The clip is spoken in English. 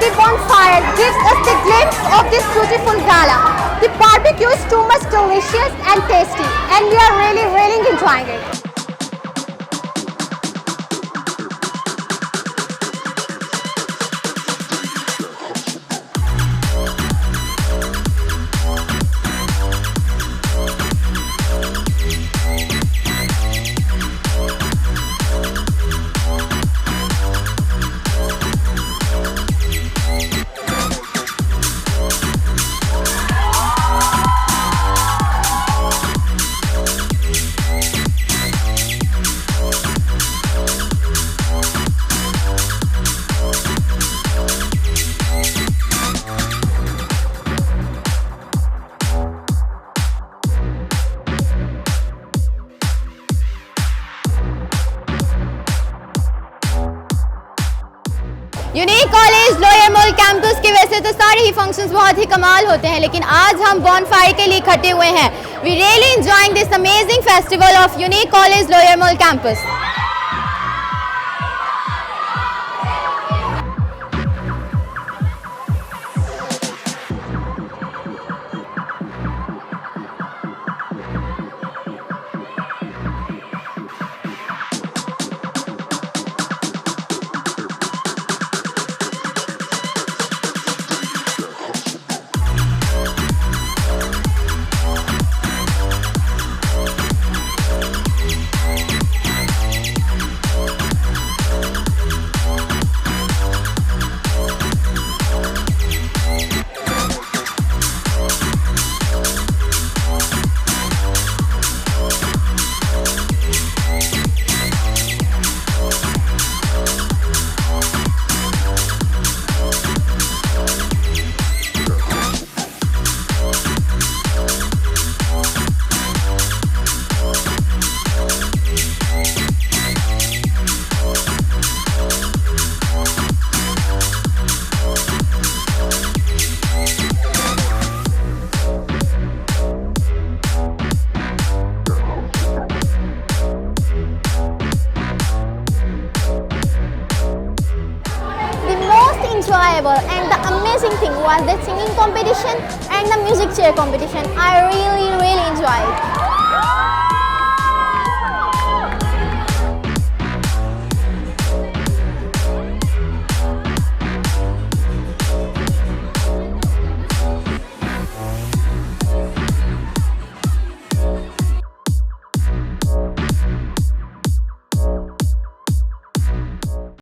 Every bonfire gives us the glimpse of this beautiful gala. The barbecue is too much delicious and tasty, and we are really enjoying it. Unique college lower mall campus के वैसे तो सारे ही functions बहुत ही कमाल होते हैं, लेकिन आज हम बॉनफायर के लिए इकट्ठे हुए हैं. We really enjoying this amazing festival of unique college lower mall campus. Enjoyable and the amazing thing was the singing competition and the music chair competition. I really enjoyed it.